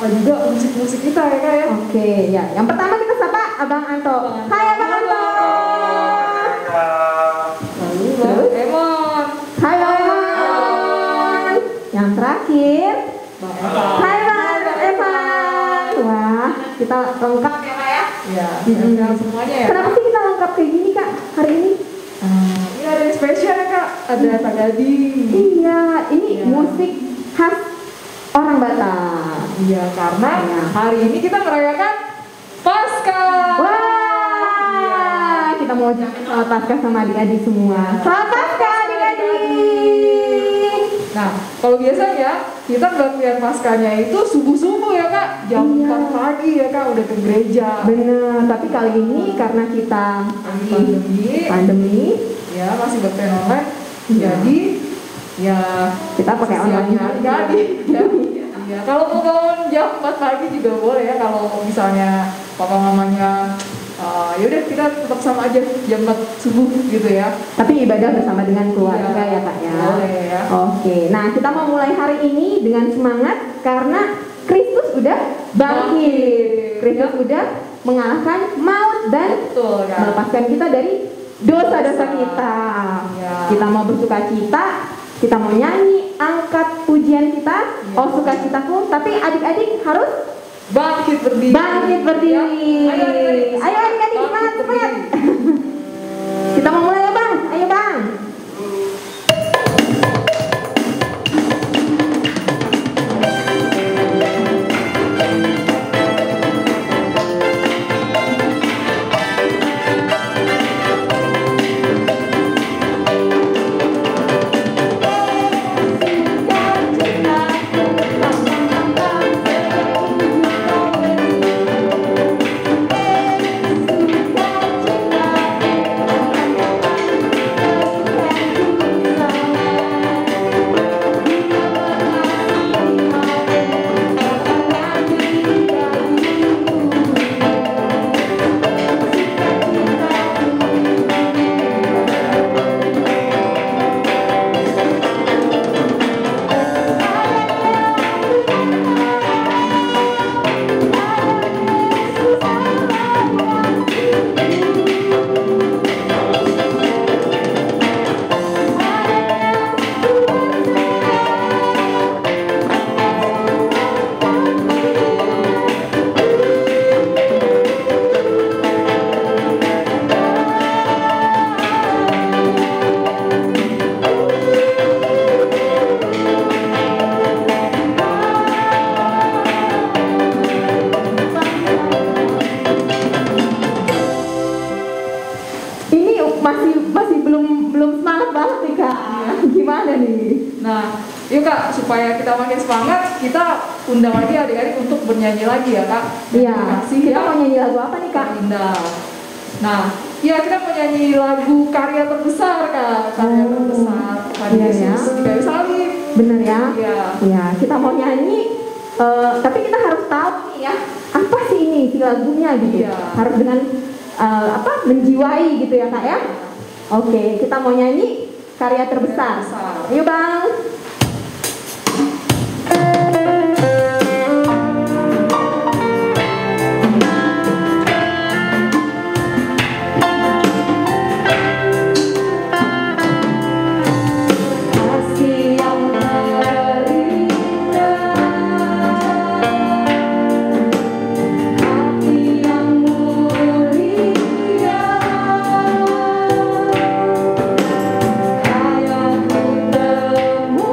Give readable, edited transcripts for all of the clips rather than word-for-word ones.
menyapa juga musik-musik kita ya Kak ya. Oke, ya. Yang pertama kita sapa Abang Anto. Hai Abang Anto. Lalu Bang Emon. Hai Bang Emon. Yang terakhir, hai Bang Evan. Wah, kita lengkap ya Kak ya. Iya, semuanya ya. Kenapa sih kita lengkap kayak gini Kak hari ini? Ini ada yang spesial ya Kak, ada Tagadi. Iya, ini Iya. musik khas orang Batak. Iya, karena hari ini kita merayakan Paskah. Wah, kita mau ucapin selamat Paskah sama adik-adik semua. Selamat Paskah adik-adik. Nah, kalau biasanya kita latihan Paskahnya itu subuh-subuh ya Kak, jam 4 pagi ya Kak, udah ke gereja. Bener, tapi kali ini karena kita pandemi, ya masih berpen online, jadi ya kita pakai online jadi ya, kalau mau bangun jam 4 pagi juga boleh ya, kalau misalnya papa mamanya yaudah kita tetap sama aja jam 4 subuh gitu ya. Tapi ibadah bersama dengan keluarga ya Kak ya. Boleh ya. Oke, nah kita mau mulai hari ini dengan semangat karena Kristus udah bangkit. Kristus udah mengalahkan maut dan Betul, kan? melepaskan kita dari dosa-dosa kita. Ya. Kita mau bersuka cita, kita mau nyanyi, angkat pujian kita, oh sukacitaku, tapi adik-adik harus Bangkit berdiri. bangkit berdiri. Ya. Ayo adik-adik, semangat, semangat. Kita mau mulai ya Bang, ayo Bang. Masih belum semangat banget nih Kak. Gimana nih? Nah, yuk Kak, supaya kita makin semangat, kita undang lagi adik-adik untuk bernyanyi lagi ya Kak. Iya. Kasih Kita ya. mau nyanyi lagu apa nih Kak? Indah. Nah, ya kita mau nyanyi lagu karya terbesar Kak. Karya terbesar Tuhan Iya, Yesus ya. di kayu salib. Bener ya? Iya. Iya, kita mau nyanyi. Tapi kita harus tahu nih ya, apa sih ini si lagunya gitu. Iya. Harus dengan menjiwai gitu ya Kak ya. Oke, kita mau nyanyi karya terbesar. Ayo Bang. Mu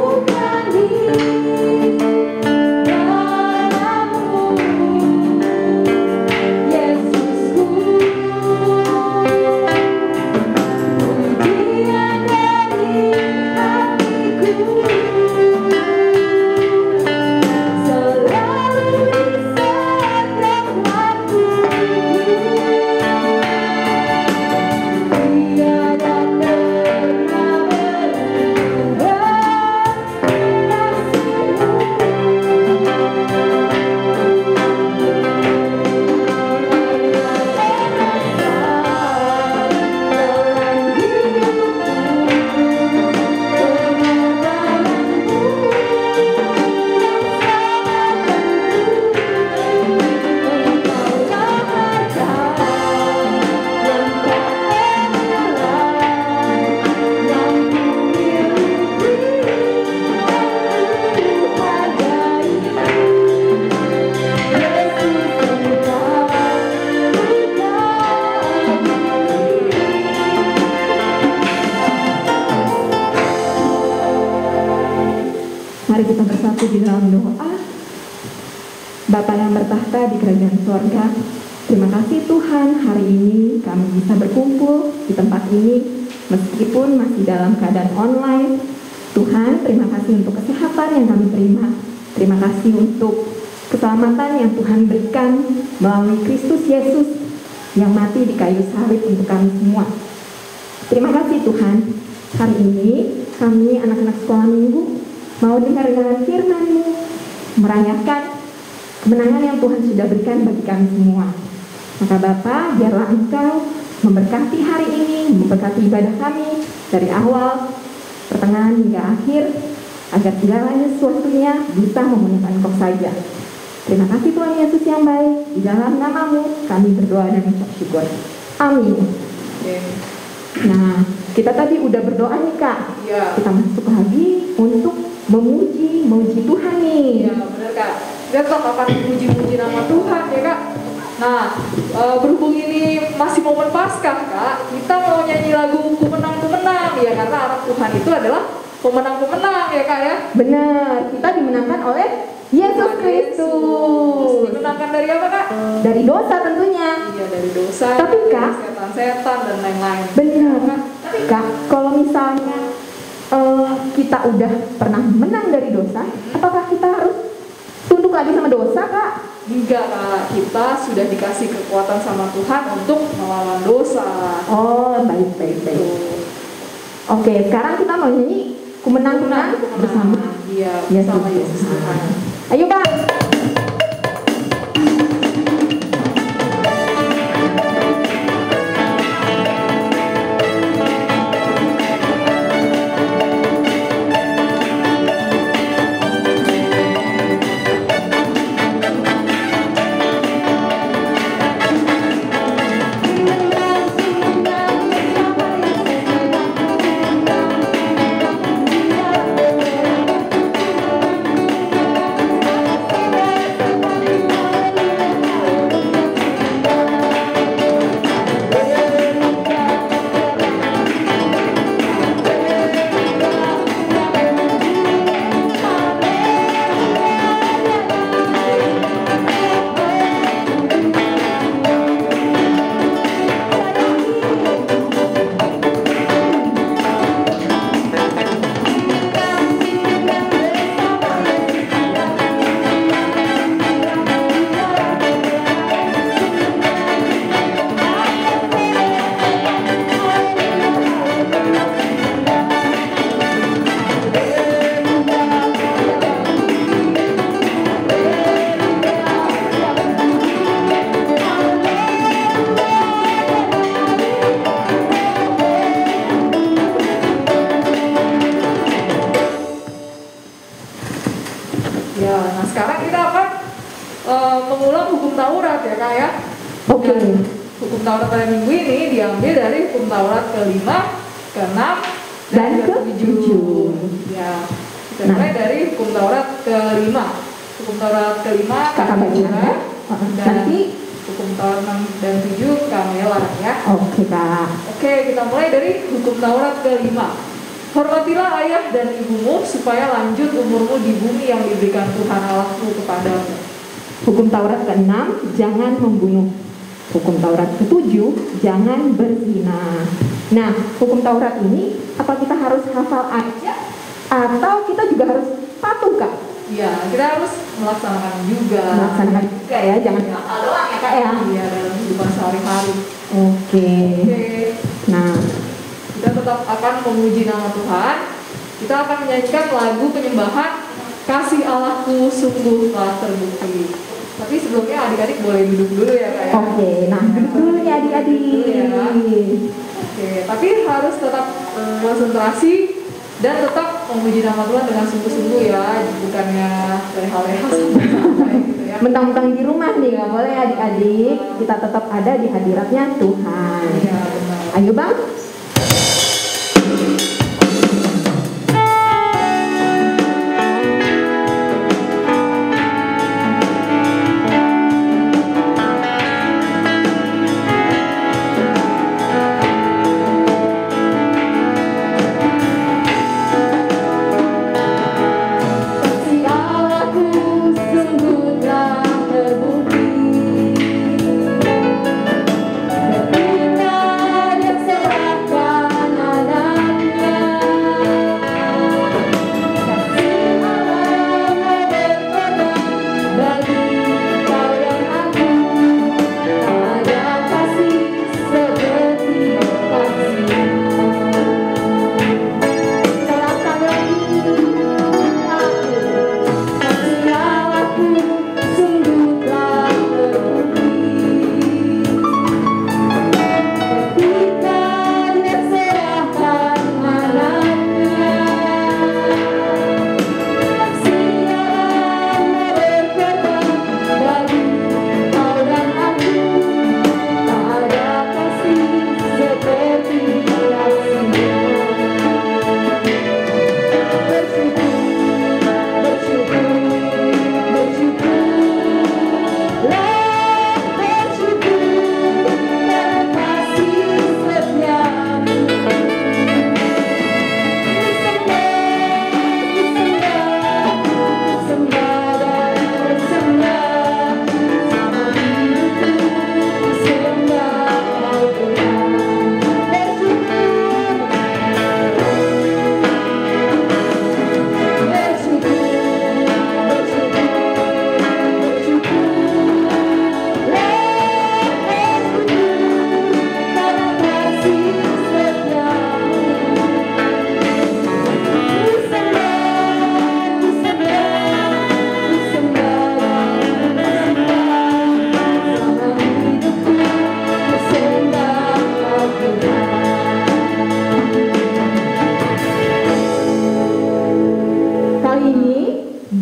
bersatu di dalam doa. Bapa yang bertahta di kerajaan sorga, terima kasih Tuhan, hari ini kami bisa berkumpul di tempat ini meskipun masih dalam keadaan online. Tuhan, terima kasih untuk kesehatan yang kami terima. Terima kasih untuk keselamatan yang Tuhan berikan melalui Kristus Yesus yang mati di kayu salib untuk kami semua. Terima kasih Tuhan, hari ini kami anak-anak sekolah minggu mau dengar-dengar firman-Mu, merayakan kemenangan yang Tuhan sudah berikan bagi kami semua. Maka Bapa, biarlah Engkau memberkati hari ini, memberkati ibadah kami dari awal, pertengahan hingga akhir, agar segalanya sesuatunya bisa memuliakan Engkau saja. Terima kasih Tuhan Yesus yang baik, di dalam nama-Mu kami berdoa dan mengucap syukur. Amin. Nah, kita tadi udah berdoa nih Kak. Iya. Kita masuk lagi untuk memuji Tuhan nih. Iya, benar Kak. Kita tetap akan memuji nama Tuhan ya Kak. Nah, berhubung ini masih momen Paskah Kak, kita mau nyanyi lagu Kumenang-Kumenang ya, karena anak Tuhan itu adalah pemenang-pemenang ya Kak ya. Benar, kita dimenangkan oleh Yesus Kristus. Dimenangkan dari apa Kak? Dari dosa tentunya. Iya, dari dosa, Tapi, dari Kak, setan-setan dan lain-lain. Benar. Tapi Kak, kalau misalnya kita udah pernah menang dari dosa, apakah kita harus tunduk lagi sama dosa Kak? enggak Kak, kita sudah dikasih kekuatan sama Tuhan untuk melawan dosa. Oh, baik. Oke, sekarang kita mau nyanyi Kumenang-Kumenang bersama bersama Yesus Tuhan. Ayo Kak. Ya, nah sekarang kita akan mengulang hukum Taurat ya Kak ya. Oke. Dan hukum Taurat pada minggu ini diambil dari hukum Taurat ke-5, ke-6, Dan ke-7. Ya, kita mulai dari hukum Taurat ke-5. Hukum Taurat ke-5 Kakak baca ya. dan Nanti hukum Taurat 6 dan 7 Kamela ya. oke Kak. Oke, kita mulai dari hukum Taurat ke-5. Hormatilah ayah dan ibumu supaya lanjut umurmu di bumi yang diberikan Tuhan Allahmu kepadamu. Hukum Taurat ke-6, jangan membunuh. Hukum Taurat ke-7, jangan berzina. Nah, hukum Taurat ini apa kita harus hafal aja atau kita juga harus patuh Kak? Iya, kita harus melaksanakan juga. Melaksanakan juga ya, jangan hafal doang ya Kak ya. Iya, dalam kehidupan sehari-hari. Oke. Oke, Nah, kita tetap akan memuji nama Tuhan. Kita akan menyanyikan lagu penyembahan Kasih Allahku Sungguh Telah Terbukti. Tapi sebelumnya adik-adik boleh duduk dulu ya Kak ya. oke. Nah, duduk dulu ya adik-adik. Oke, tapi harus tetap konsentrasi dan tetap memuji nama Tuhan dengan sungguh-sungguh ya, bukannya leha-leha santai gitu ya. Mentang-mentang di rumah nih, nggak boleh adik-adik. Kita tetap ada di hadiratnya Tuhan. Iya, benar. Ayo Bang. Kasih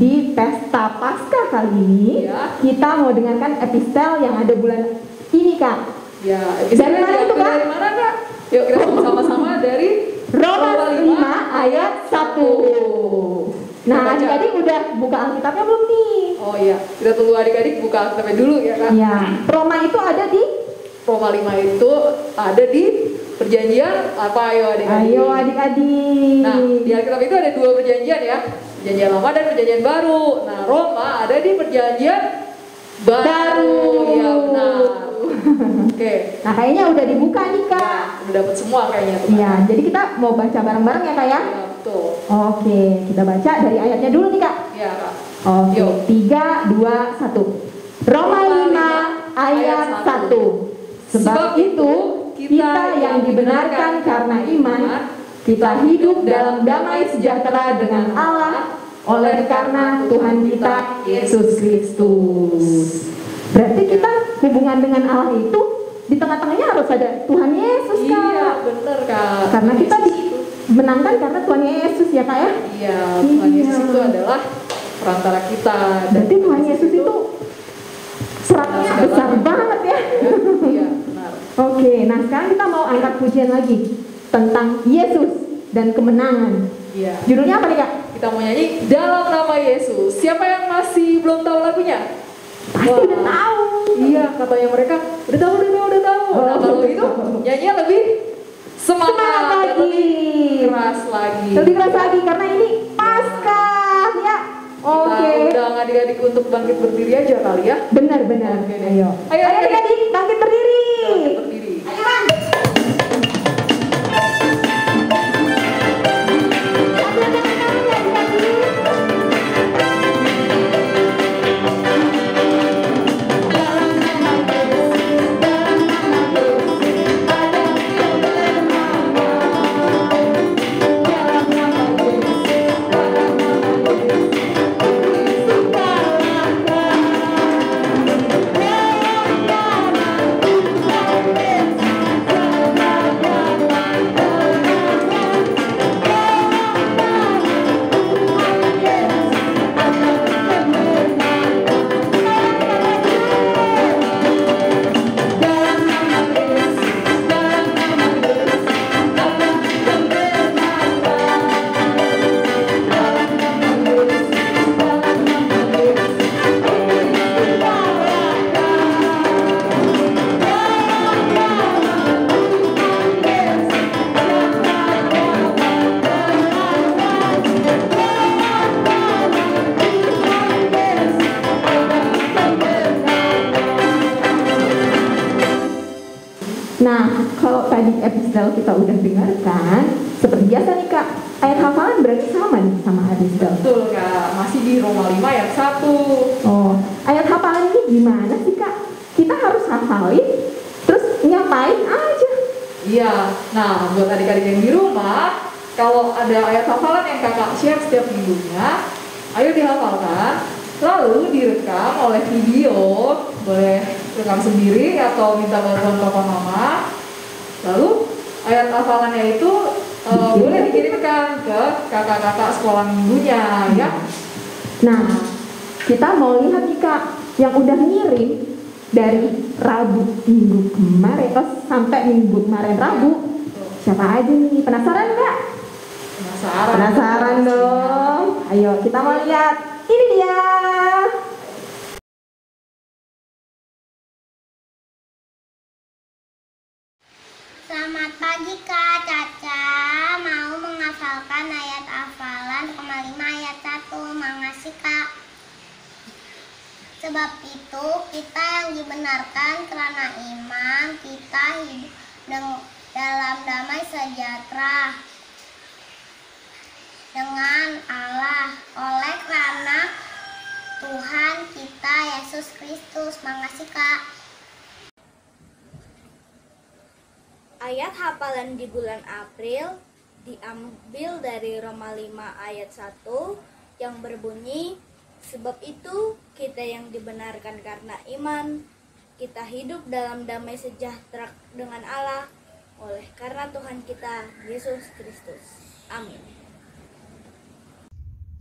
di pesta Paskah kali ini Ya. kita mau dengarkan epistel yang ada bulan ini, Kak. Ya, Dari mana itu, Kak? Dari mana, Kak? Yuk kita sama-sama dari Roma 5 ayat 1. Nah, Baca. adik-adik udah buka Alkitabnya belum nih? Oh iya, kita tunggu adik-adik buka Alkitabnya dulu ya, Kak. Ya, Roma itu ada di Roma 5 itu ada di perjanjian apa, ayo adik-adik? Ayo adik-adik. Nah, di Alkitab itu ada 2 perjanjian ya. Perjanjian lama dan perjanjian baru. Nah, Roma ada di perjanjian baru. Ya, benar. Oke. Nah, kayaknya udah dibuka nih, Kak. Nah, udah dapat semua kayaknya tuh. Iya, jadi kita mau baca bareng-bareng ya, Kak ya? Ya, betul. Oke, kita baca dari ayatnya dulu nih, Kak. Ya, Kak. Oke, Yuk. 3, 2, 1. Roma 5 ayat 1. Sebab itu kita yang dibenarkan karena iman, kita hidup dalam damai sejahtera dengan Allah oleh karena Tuhan kita Yesus Kristus. Berarti kita hubungan dengan Allah itu di tengah-tengahnya harus ada Tuhan Yesus, Kak. Iya, bener, Kak. Karena kita Yesus itu. dimenangkan karena Tuhan Yesus ya, Kak ya. Iya, Tuhan Iya. Yesus itu adalah perantara kita. Berarti Tuhan Yesus itu seratnya besar banget ya. Iya, benar. Oke, nah sekarang kita mau angkat pujian lagi tentang Yesus dan kemenangan. Iya. Judulnya apa nih, Kak? Kita mau nyanyi dalam nama Yesus. Siapa yang masih belum tahu lagunya? Pasti Wah. udah tahu. Iya, katanya mereka udah tahu. Oh, Nah, kalau udah itu tahu. nyanyinya lebih semangat, Semangat dan lagi. lebih keras lagi. Lebih keras lagi karena ini Paskah ya. Oke. Kita undang adik-adik untuk bangkit berdiri aja kali ya. Benar-benar. Oke deh. Ayo. Ayo, Adik-adik bangkit berdiri. Bangkit berdiri. Ayo, Bang. Ambil tangan kanan ya, adik-adik. Dalam nama Yesus, dalam nama Yesus, ada kemenangan. Dalam nama Yesus, dalam nama Yesus, Kristus kalahkan. Dalam nama Tuhan Yesus, dalam nama Nah, kalau tadi episode kita udah dengarkan, seperti biasa nih Kak, ayat hafalan berarti sama nih sama episode. Betul, Kak. Masih di Roma 5 ayat 1. Oh, ayat hafalan ini gimana sih Kak? Kita harus hafalin, terus ngapain aja? Iya. Nah, buat adik-adik yang di rumah, kalau ada ayat hafalan yang kakak share setiap minggunya, ayo dihafalkan, lalu direkam oleh video, boleh rekam sendiri atau minta bantuan papa mama. Lalu ayat hafalannya itu boleh dikirimkan ke kakak-kakak sekolah minggunya ya. Nah, kita mau lihat nih Kak, yang udah ngirim dari Rabu minggu kemarin, sampai minggu kemarin Rabu. Siapa aja nih? Penasaran Kak? Penasaran? Penasaran dong. Ayo kita mau lihat. Ini dia. Selamat pagi Kak Caca, mau menghafalkan ayat hafalan Roma 5 ayat 1. Makasih Kak. Sebab itu kita yang dibenarkan karena iman, kita hidup dalam damai sejahtera dengan Allah oleh karena Tuhan kita Yesus Kristus. Makasih Kak. Ayat hafalan di bulan April diambil dari Roma 5 ayat 1 yang berbunyi, sebab itu kita yang dibenarkan karena iman, kita hidup dalam damai sejahtera dengan Allah oleh karena Tuhan kita Yesus Kristus. Amin.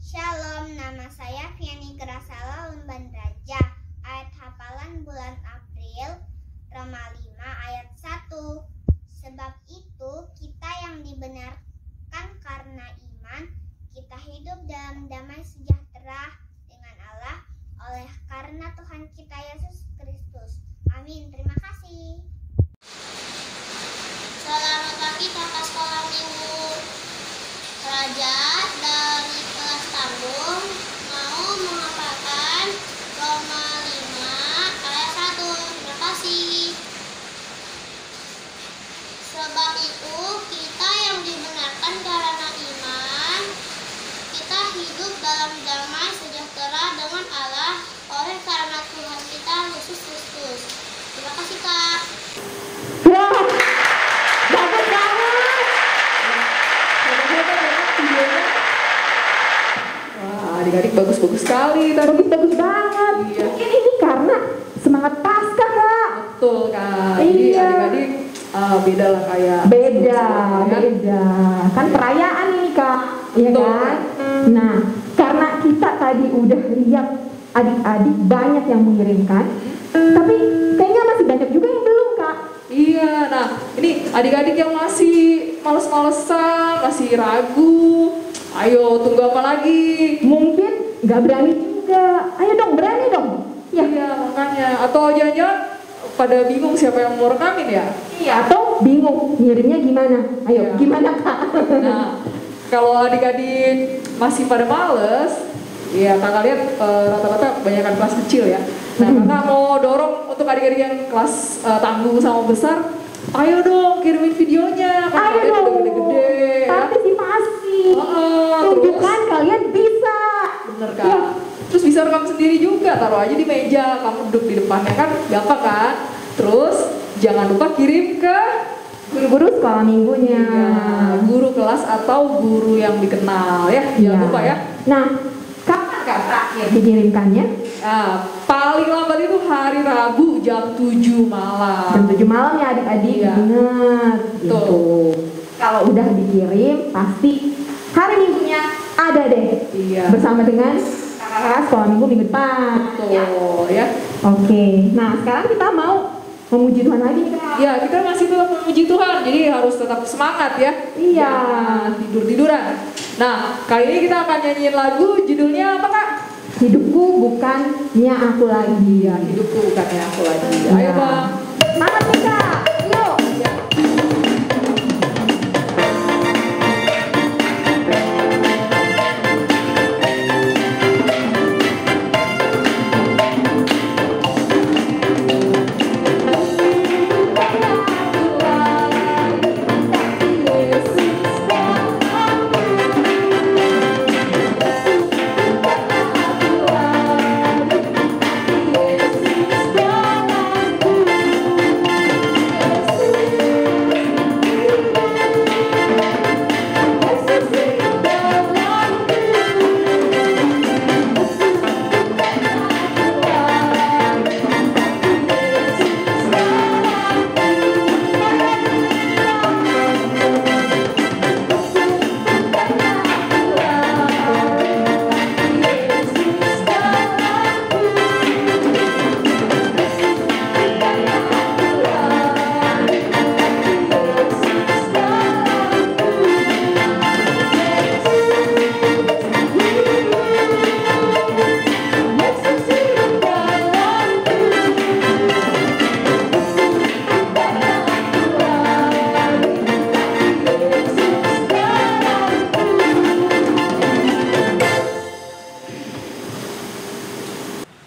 Shalom, nama saya Fiani Grasala Unban Raja. Ayat hafalan bulan April, Roma 5 ayat 1. Sebab itu kita yang dibenarkan karena iman, kita hidup dalam damai sejahtera dengan Allah oleh karena Tuhan kita Yesus Kristus. Amin. Terima kasih. Selamat pagi kakak sekolah minggu. Raja dari kelas Tambung mau menghafalkan Roma 5 ayat 1. Terima kasih. Sebab itu kita yang dibenarkan karena iman, kita hidup dalam damai sejahtera dengan Allah oleh karena Tuhan kita Yesus Kristus. Terima kasih Kak. Wah, bagus banget. Wah, adik-adik bagus-bagus sekali tadi. Bagus banget. Iya. Mungkin ini karena semangat Paskah, Kak. Betul Kak. Jadi Iya. adik-adik beda lah kayak Beda. sebelum-sebelumnya. Kan perayaan ini, Kak. Iya Betul. kan? Nah, karena kita tadi udah lihat adik-adik banyak yang mengirimkan, tapi kayaknya masih banyak juga yang belum, Kak. Iya, nah ini adik-adik yang masih males-malesan, masih ragu, ayo tunggu apa lagi? Mungkin nggak berani juga. Ayo dong, berani dong. Ya. Iya, makanya. Atau jangan-jangan pada bingung siapa yang mau rekamin ya? Iya, atau bingung ngirimnya gimana? Ayo, Iya. gimana, Kak? Nah, kalau adik-adik masih pada males, ya kakak lihat rata-rata kebanyakan kelas kecil ya. Nah, kakak mau dorong untuk adik-adik yang kelas tanggung sama besar, ayo dong kirimin videonya. Kan Ayo kalian dong, udah gede-gede ya. partisipasi. Terus Tunjukkan kalian bisa. bener Ya. kan? Terus bisa rekam sendiri juga, taruh aja di meja, kamu duduk di depannya kan gampang kan? Terus jangan lupa kirim ke Guru-guru sekolah minggunya. guru kelas atau guru yang dikenal ya, jangan Iya. lupa ya. Nah, kapan Kak terakhir dikirimkannya? Nah, paling lambat itu hari Rabu jam 7 malam. Jam 7 malam ya adik-adik. Iya. Ingat. Betul. Gitu. Kalau udah dikirim, pasti hari minggunya ada deh. Iya. Bersama dengan kakak-kakak sekolah minggu depan. Betul ya. Oke. Nah, sekarang kita mau memuji Tuhan lagi nih, Kak. Ya, kita masih tetap memuji Tuhan, jadi harus tetap semangat ya. Iya. Jangan tidur-tiduran. Nah, kali ini kita akan nyanyiin lagu, judulnya apa Kak? Hidupku bukannya aku lagi. Iya, hidupku bukannya aku lagi. Iya. Ayo Bang. Semangat nih, Kak. Yuk. Ya.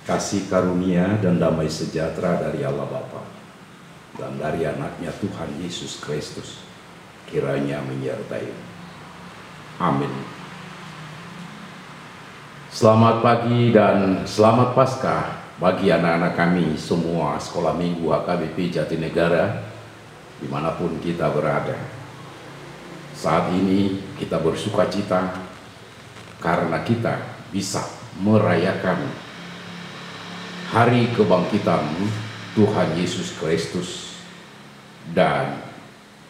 Kasih karunia dan damai sejahtera dari Allah Bapa dan dari anaknya Tuhan Yesus Kristus kiranya menyertai. Amin. Selamat pagi dan selamat Paskah bagi anak-anak kami semua sekolah minggu HKBP Jatinegara dimanapun kita berada. Saat ini kita bersukacita karena kita bisa merayakan Hari Kebangkitan Tuhan Yesus Kristus. Dan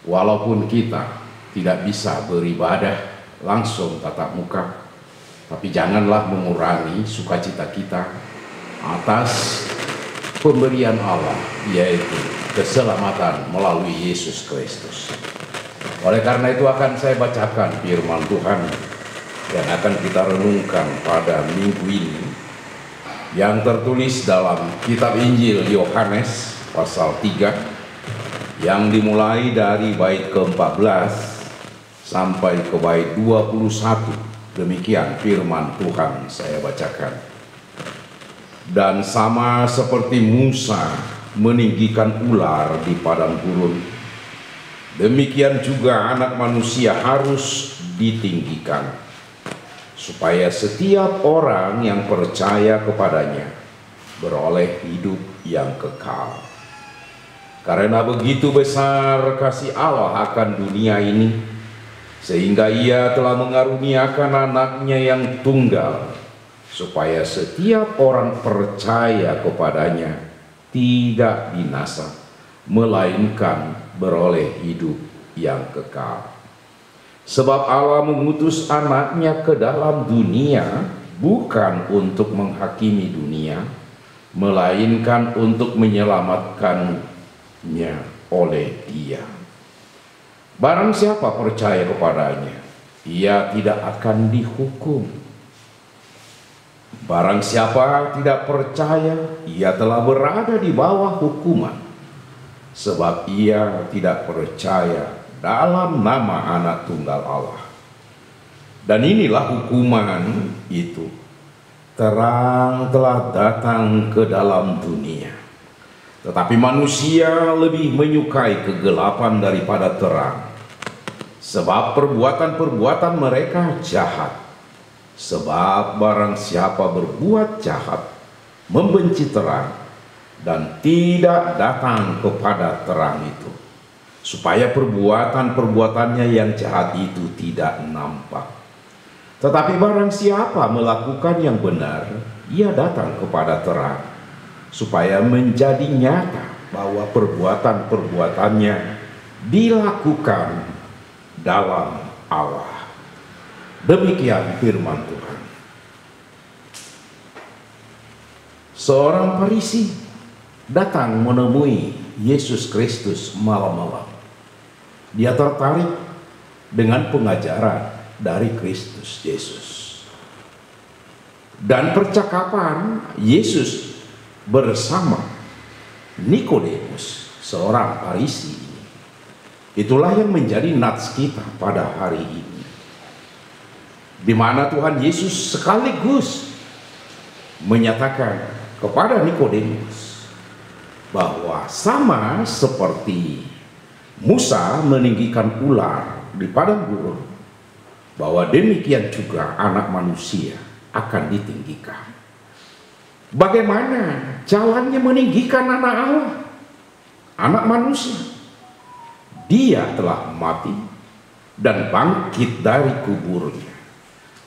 walaupun kita tidak bisa beribadah langsung tatap muka, Tapi janganlah mengurangi sukacita kita atas pemberian Allah, yaitu keselamatan melalui Yesus Kristus. Oleh karena itu akan saya bacakan firman Tuhan yang akan kita renungkan pada minggu ini, yang tertulis dalam kitab Injil Yohanes pasal 3, yang dimulai dari bait ke-14 sampai ke bait 21. Demikian firman Tuhan saya bacakan. Dan sama seperti Musa meninggikan ular di padang gurun, demikian juga Anak Manusia harus ditinggikan, supaya setiap orang yang percaya kepadanya beroleh hidup yang kekal. Karena begitu besar kasih Allah akan dunia ini, sehingga Ia telah mengaruniakan Anaknya yang tunggal, supaya setiap orang percaya kepadanya tidak binasa, melainkan beroleh hidup yang kekal. Sebab Allah mengutus Anaknya ke dalam dunia bukan untuk menghakimi dunia, melainkan untuk menyelamatkannya oleh Dia. Barang siapa percaya kepadanya, ia tidak akan dihukum. Barang siapa tidak percaya, ia telah berada di bawah hukuman, sebab ia tidak percaya dalam nama Anak Tunggal Allah. Dan inilah hukuman itu: terang telah datang ke dalam dunia, tetapi manusia lebih menyukai kegelapan daripada terang, sebab perbuatan-perbuatan mereka jahat. Sebab barang siapa berbuat jahat membenci terang dan tidak datang kepada terang itu, supaya perbuatan-perbuatannya yang jahat itu tidak nampak. Tetapi barang siapa melakukan yang benar, ia datang kepada terang, supaya menjadi nyata bahwa perbuatan-perbuatannya dilakukan dalam Allah. Demikian firman Tuhan. Seorang Farisi datang menemui Yesus Kristus malam-malam. Dia tertarik dengan pengajaran dari Kristus Yesus. Dan percakapan Yesus bersama Nikodemus, seorang Farisi, itulah yang menjadi nats kita pada hari ini, di mana Tuhan Yesus sekaligus menyatakan kepada Nikodemus bahwa sama seperti Musa meninggikan ular di padang gurun, bahwa demikian juga Anak Manusia akan ditinggikan. Bagaimana jalannya meninggikan Anak Allah, Anak Manusia? Dia telah mati dan bangkit dari kuburnya,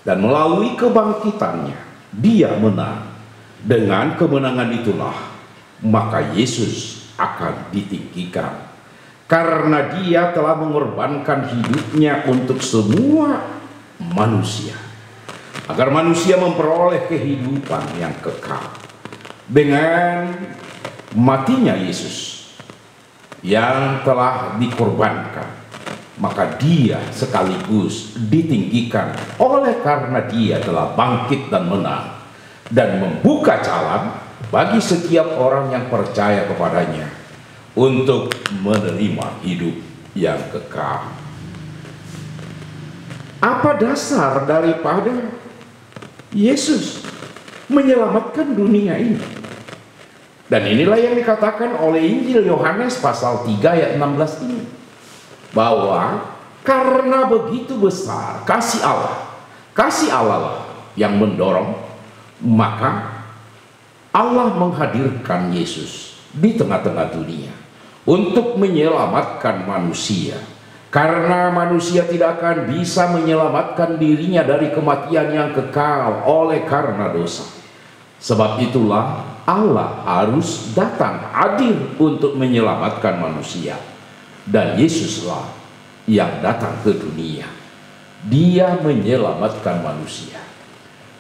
dan melalui kebangkitannya Dia menang. Dengan kemenangan itulah maka Yesus akan ditinggikan, karena Dia telah mengorbankan hidupnya untuk semua manusia, agar manusia memperoleh kehidupan yang kekal. Dengan matinya Yesus yang telah dikorbankan, maka Dia sekaligus ditinggikan, oleh karena Dia telah bangkit dan menang, dan membuka jalan bagi setiap orang yang percaya kepadanya untuk menerima hidup yang kekal. Apa dasar daripada Yesus menyelamatkan dunia ini? Dan inilah yang dikatakan oleh Injil Yohanes pasal 3 ayat 16 ini, bahwa karena begitu besar kasih Allah lah yang mendorong, maka Allah menghadirkan Yesus di tengah-tengah dunia untuk menyelamatkan manusia, karena manusia tidak akan bisa menyelamatkan dirinya dari kematian yang kekal oleh karena dosa. Sebab itulah Allah harus datang hadir untuk menyelamatkan manusia, dan Yesuslah yang datang ke dunia. Dia menyelamatkan manusia.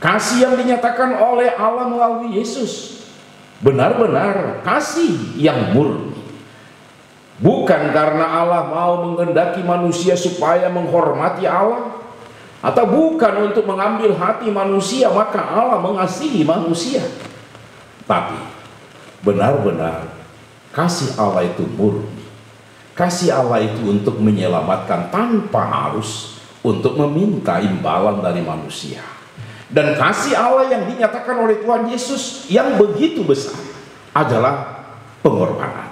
Kasih yang dinyatakan oleh Allah melalui Yesus benar-benar kasih yang murni. Bukan karena Allah mau menghendaki manusia supaya menghormati Allah, atau bukan untuk mengambil hati manusia maka Allah mengasihi manusia. Tapi benar-benar kasih Allah itu murni. Kasih Allah itu untuk menyelamatkan tanpa harus untuk meminta imbalan dari manusia. Dan kasih Allah yang dinyatakan oleh Tuhan Yesus yang begitu besar adalah pengorbanan.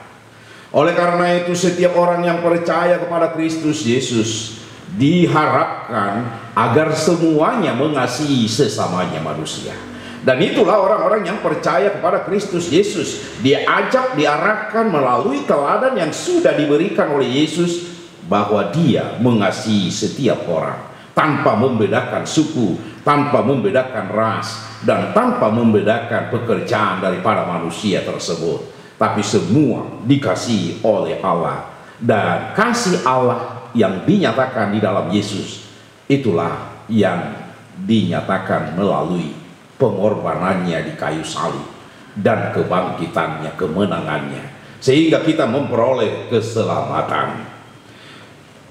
Oleh karena itu setiap orang yang percaya kepada Kristus Yesus diharapkan agar semuanya mengasihi sesamanya manusia. Dan itulah orang-orang yang percaya kepada Kristus Yesus diajak, diarahkan melalui teladan yang sudah diberikan oleh Yesus, bahwa Dia mengasihi setiap orang tanpa membedakan suku, tanpa membedakan ras, dan tanpa membedakan pekerjaan daripada manusia tersebut. Tapi semua dikasihi oleh Allah. Dan kasih Allah yang dinyatakan di dalam Yesus itulah yang dinyatakan melalui pengorbanannya di kayu salib dan kebangkitannya, kemenangannya, sehingga kita memperoleh keselamatan.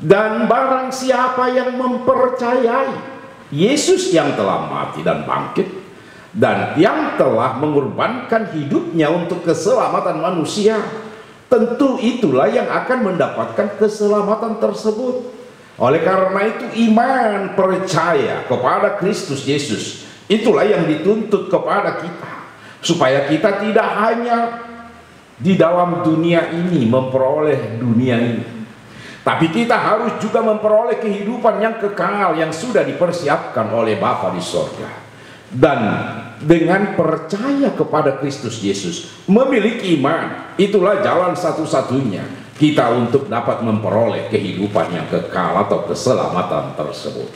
Dan barang siapa yang mempercayai Yesus yang telah mati dan bangkit, dan yang telah mengorbankan hidupnya untuk keselamatan manusia, tentu itulah yang akan mendapatkan keselamatan tersebut. Oleh karena itu iman percaya kepada Kristus Yesus itulah yang dituntut kepada kita, supaya kita tidak hanya di dalam dunia ini memperoleh dunia ini, tapi kita harus juga memperoleh kehidupan yang kekal yang sudah dipersiapkan oleh Bapa di sorga. Dan dengan percaya kepada Kristus Yesus, memiliki iman, itulah jalan satu-satunya kita untuk dapat memperoleh kehidupan yang kekal atau keselamatan tersebut.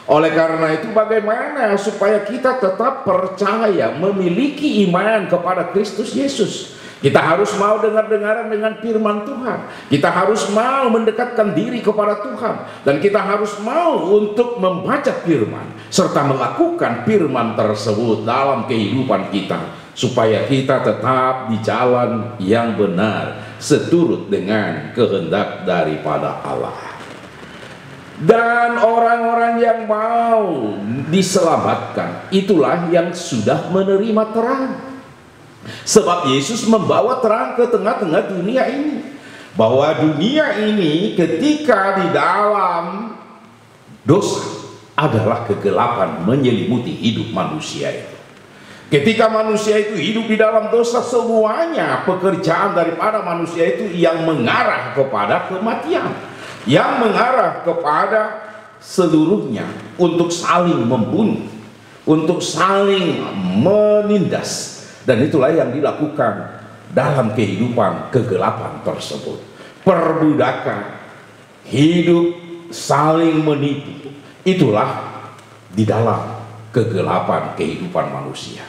Oleh karena itu bagaimana supaya kita tetap percaya, memiliki iman kepada Kristus Yesus? Kita harus mau dengar-dengaran dengan firman Tuhan. Kita harus mau mendekatkan diri kepada Tuhan. Dan kita harus mau untuk membaca firman, serta melakukan firman tersebut dalam kehidupan kita, supaya kita tetap di jalan yang benar, seturut dengan kehendak daripada Allah. Dan orang-orang yang mau diselamatkan, itulah yang sudah menerima terang. Sebab Yesus membawa terang ke tengah-tengah dunia ini, bahwa dunia ini ketika di dalam dosa adalah kegelapan menyelimuti hidup manusia itu. Ketika manusia itu hidup di dalam dosa, semuanya pekerjaan daripada manusia itu yang mengarah kepada kematian, yang mengarah kepada seluruhnya untuk saling membunuh, untuk saling menindas. Dan itulah yang dilakukan dalam kehidupan kegelapan tersebut. Perbudakan, hidup saling menipu, itulah di dalam kegelapan kehidupan manusia.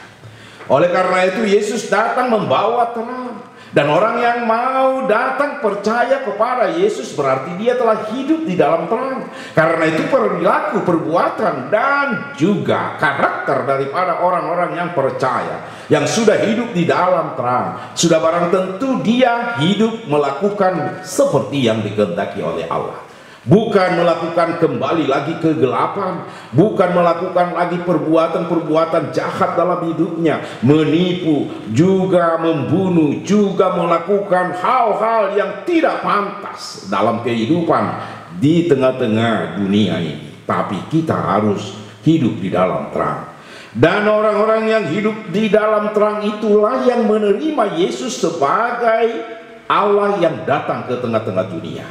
Oleh karena itu Yesus datang membawa terang. Dan orang yang mau datang percaya kepada Yesus berarti dia telah hidup di dalam terang. Karena itu perilaku, perbuatan, dan juga karakter daripada orang-orang yang percaya, yang sudah hidup di dalam terang, sudah barang tentu dia hidup melakukan seperti yang dikehendaki oleh Allah. Bukan melakukan kembali lagi kegelapan, bukan melakukan lagi perbuatan-perbuatan jahat dalam hidupnya, menipu, juga membunuh, juga melakukan hal-hal yang tidak pantas dalam kehidupan di tengah-tengah dunia ini. Tapi kita harus hidup di dalam terang. Dan orang-orang yang hidup di dalam terang itulah yang menerima Yesus sebagai Allah yang datang ke tengah-tengah dunia,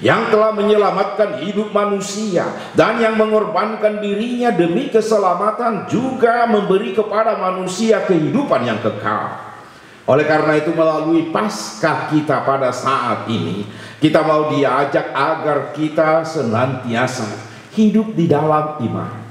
yang telah menyelamatkan hidup manusia, dan yang mengorbankan dirinya demi keselamatan, juga memberi kepada manusia kehidupan yang kekal. Oleh karena itu melalui Paskah kita pada saat ini, kita mau diajak agar kita senantiasa hidup di dalam iman.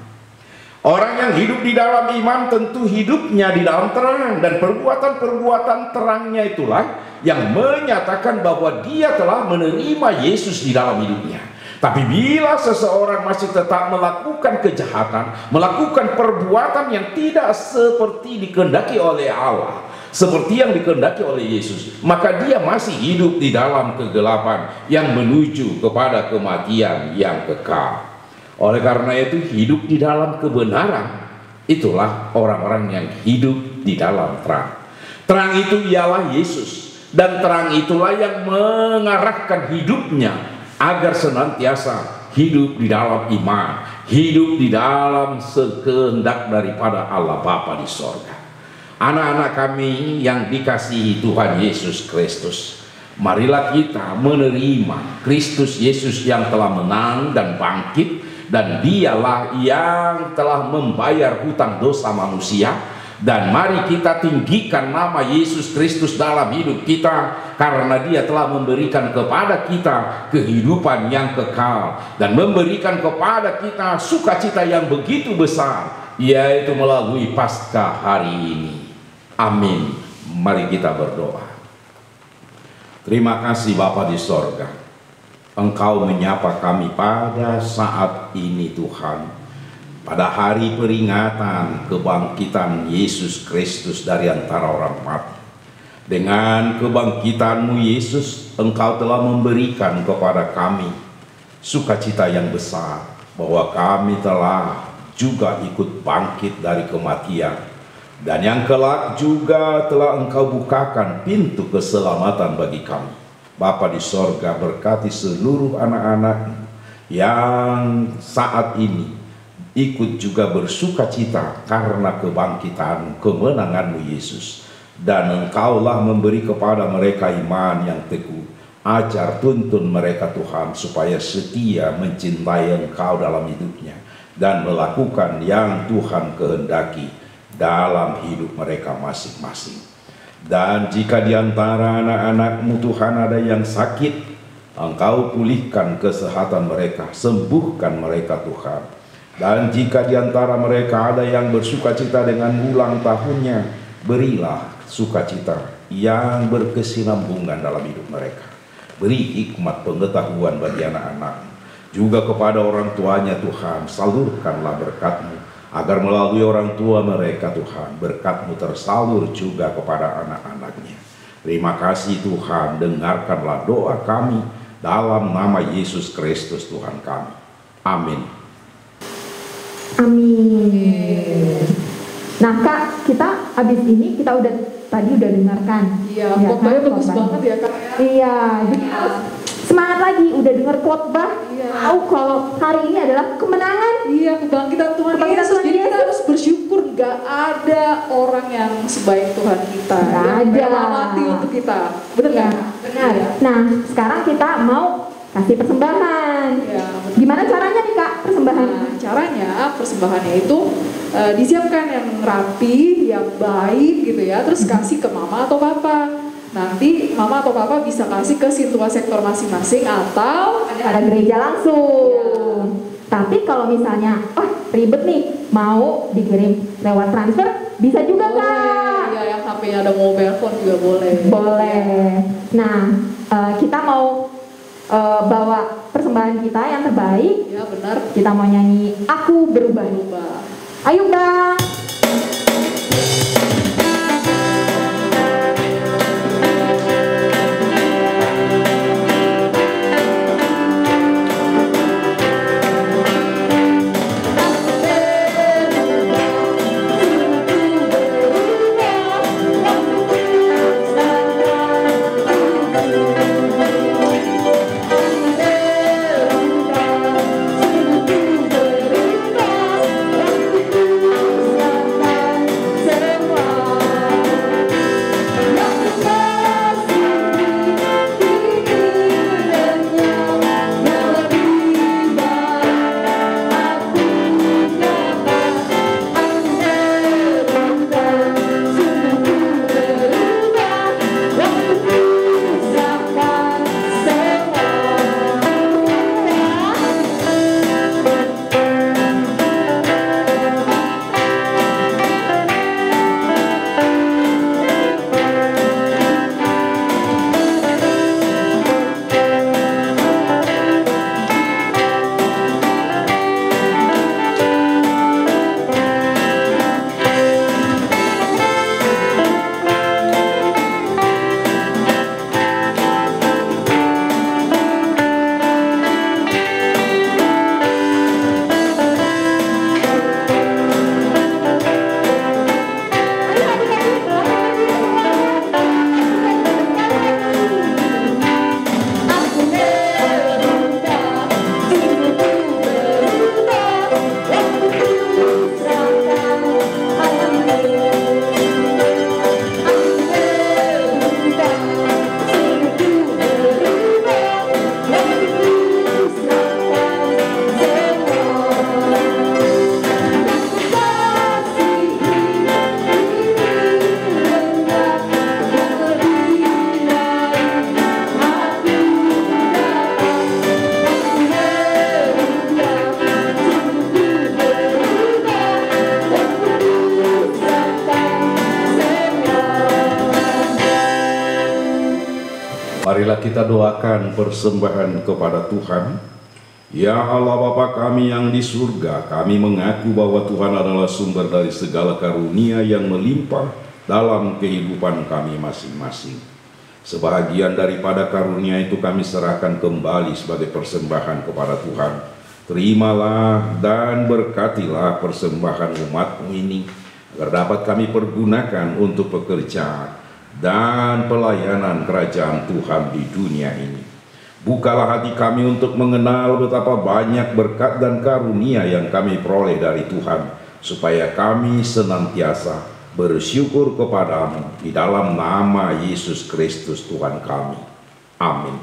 Orang yang hidup di dalam iman tentu hidupnya di dalam terang, dan perbuatan-perbuatan terangnya itulah yang menyatakan bahwa dia telah menerima Yesus di dalam hidupnya. Tapi bila seseorang masih tetap melakukan kejahatan, melakukan perbuatan yang tidak seperti dikehendaki oleh Allah, seperti yang dikehendaki oleh Yesus, maka dia masih hidup di dalam kegelapan yang menuju kepada kematian yang kekal. Oleh karena itu, hidup di dalam kebenaran, itulah orang-orang yang hidup di dalam terang. Terang itu ialah Yesus, dan terang itulah yang mengarahkan hidupnya agar senantiasa hidup di dalam iman, hidup di dalam sekehendak daripada Allah Bapa di sorga. Anak-anak kami yang dikasihi Tuhan Yesus Kristus, marilah kita menerima Kristus Yesus yang telah menang dan bangkit, dan dialah yang telah membayar hutang dosa manusia. Dan mari kita tinggikan nama Yesus Kristus dalam hidup kita, karena dia telah memberikan kepada kita kehidupan yang kekal dan memberikan kepada kita sukacita yang begitu besar, yaitu melalui Paskah hari ini. Amin. Mari kita berdoa. Terima kasih Bapa di sorga, Engkau menyapa kami pada saat ini Tuhan, pada hari peringatan kebangkitan Yesus Kristus dari antara orang mati. Dengan kebangkitan-Mu Yesus, Engkau telah memberikan kepada kami sukacita yang besar, bahwa kami telah juga ikut bangkit dari kematian, dan yang kelak juga telah Engkau bukakan pintu keselamatan bagi kami. Bapa di sorga, berkati seluruh anak-anak yang saat ini ikut juga bersukacita karena kebangkitan kemenangan-Mu Yesus, dan Engkaulah memberi kepada mereka iman yang teguh. Ajar tuntun mereka Tuhan, supaya setia mencintai Engkau dalam hidupnya dan melakukan yang Tuhan kehendaki dalam hidup mereka masing-masing. Dan jika di antara anak-anak-Mu Tuhan ada yang sakit, Engkau pulihkan kesehatan mereka, sembuhkan mereka Tuhan. Dan jika di antara mereka ada yang bersukacita dengan ulang tahunnya, berilah sukacita yang berkesinambungan dalam hidup mereka. Beri hikmat pengetahuan bagi anak-anak, juga kepada orang tuanya Tuhan, salurkanlah berkat-Mu, agar melalui orang tua mereka Tuhan, berkat-Mu tersalur juga kepada anak-anaknya. Terima kasih Tuhan, dengarkanlah doa kami dalam nama Yesus Kristus Tuhan kami. Amin. Amin. Nah Kak, kita abis ini kita tadi udah dengarkan. Iya, khotbahnya bagus banget ya Kak. Iya, jadi harus semangat lagi. Udah dengar khotbah, tahu kalau hari ini adalah kemenangan. Iya, kebangkitan Tuhan Yesus. Jadi kita harus bersyukur, gak ada orang yang sebaik Tuhan kita. Gak yang ada. rela mati untuk kita. Benar nggak? Benar. Nah, sekarang kita mau kasih persembahan. Ya, gimana caranya nih Kak persembahan? Nah, caranya persembahannya itu disiapkan yang rapi, yang baik gitu ya. Terus kasih ke mama atau papa. Nanti mama atau papa bisa kasih ke situasi sektor masing-masing atau ada gereja langsung. Ya. Tapi kalau misalnya, ribet nih, mau dikirim lewat transfer, bisa juga boleh. Kak. Ya, yang HP-nya ada mobile phone juga boleh. Boleh. Nah, kita mau bawa persembahan kita yang terbaik. Ya benar. Kita mau nyanyi Aku Berubah. Ayo Bang. Marilah kita doakan persembahan kepada Tuhan. Ya Allah Bapa kami yang di surga, kami mengaku bahwa Tuhan adalah sumber dari segala karunia yang melimpah dalam kehidupan kami masing-masing. Sebahagian daripada karunia itu kami serahkan kembali sebagai persembahan kepada Tuhan. Terimalah dan berkatilah persembahan umat-Mu ini, agar dapat kami pergunakan untuk pekerjaan dan pelayanan kerajaan Tuhan di dunia ini. Bukalah hati kami untuk mengenal betapa banyak berkat dan karunia yang kami peroleh dari Tuhan, supaya kami senantiasa bersyukur kepadamu di dalam nama Yesus Kristus Tuhan kami. Amin.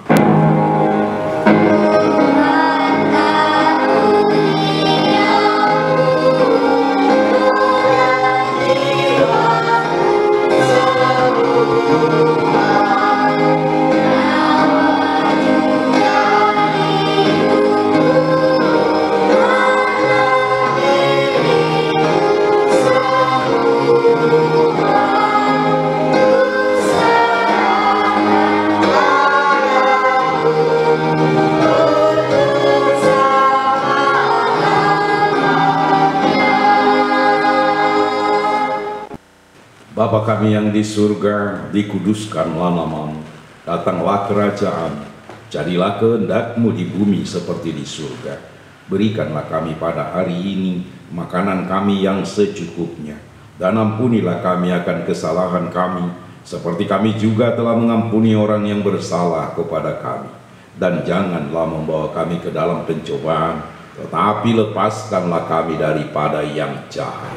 Bapa kami yang di surga, dikuduskanlah nama-Mu, datanglah kerajaan, jadilah kehendak-Mu di bumi seperti di surga. Berikanlah kami pada hari ini makanan kami yang secukupnya, dan ampunilah kami akan kesalahan kami, seperti kami juga telah mengampuni orang yang bersalah kepada kami. Dan janganlah membawa kami ke dalam pencobaan, tetapi lepaskanlah kami daripada yang jahat.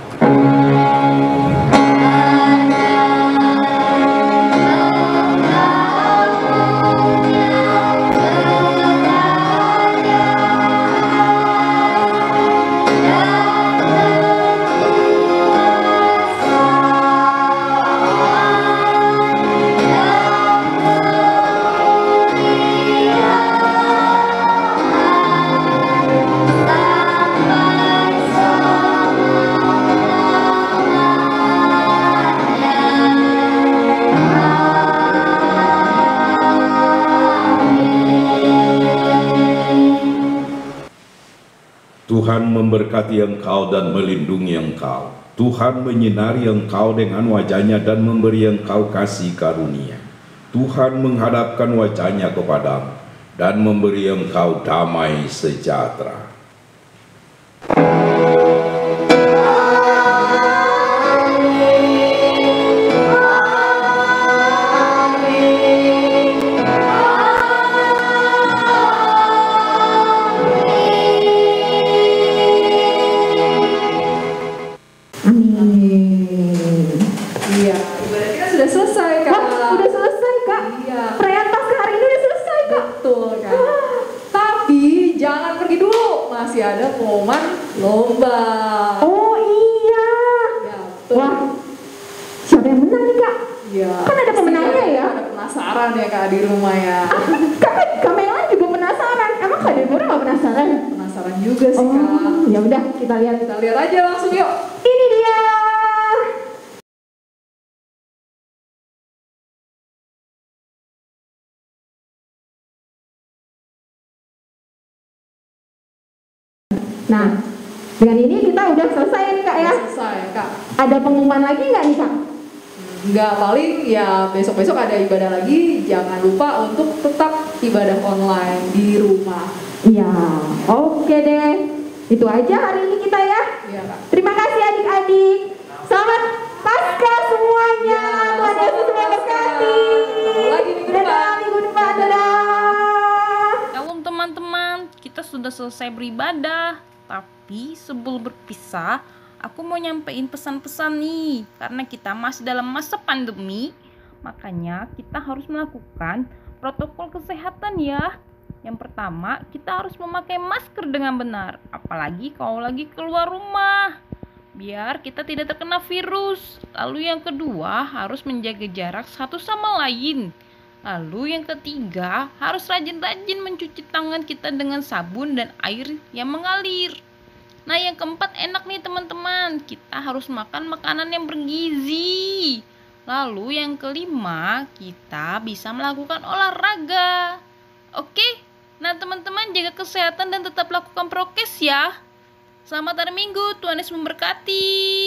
Tuhan memberkati engkau dan melindungi engkau. Tuhan menyinari engkau dengan wajah-Nya dan memberi engkau kasih karunia. Tuhan menghadapkan wajah-Nya kepadamu dan memberi engkau damai sejahtera. Iya, ibadah kita sudah selesai, Kak. Wah, udah selesai, Kak. Iya. Perayaan Paskah hari ini udah selesai, Kak. Betul, Kak. Tapi jangan pergi dulu, masih ada pengumuman lomba. Oh iya. Ya, betul. Wah, siapa yang menang nih, Kak? Iya. Kan ada pemenangnya ya? Ada penasaran ya, Kak, di rumah ya. Kak Melan juga penasaran. Emang Kak Deborah nggak penasaran? Penasaran juga sih, Kak. Oh, ya udah kita lihat. Kita lihat aja langsung yuk. Ini dia. Nah, dengan ini kita udah selesai nih, Kak ya. Selesai, Kak. Ada pengumuman lagi nggak nih, Kak? Nggak, paling ya besok-besok ada ibadah lagi. Jangan lupa untuk tetap ibadah online di rumah. Iya, oke deh. Itu aja hari ini kita ya. Iya, Kak. Terima kasih adik-adik. Selamat Paskah semuanya. Iya, Tuhan Yesus selamat memberkati. Ketemu lagi minggu depan. Dadah, minggu depan. Dadah. Shalom teman-teman, kita sudah selesai beribadah. Tapi sebelum berpisah, aku mau nyampein pesan-pesan nih. Karena kita masih dalam masa pandemi, makanya kita harus melakukan protokol kesehatan ya. Yang pertama, kita harus memakai masker dengan benar, apalagi kalau lagi keluar rumah, biar kita tidak terkena virus. Lalu yang kedua, harus menjaga jarak satu sama lain. Lalu yang ketiga, harus rajin-rajin mencuci tangan kita dengan sabun dan air yang mengalir. Nah yang keempat, enak nih teman-teman, kita harus makan makanan yang bergizi. Lalu yang kelima, kita bisa melakukan olahraga. Oke, nah teman-teman jaga kesehatan dan tetap lakukan prokes ya. Selamat hari Minggu, Tuhan Yesus memberkati.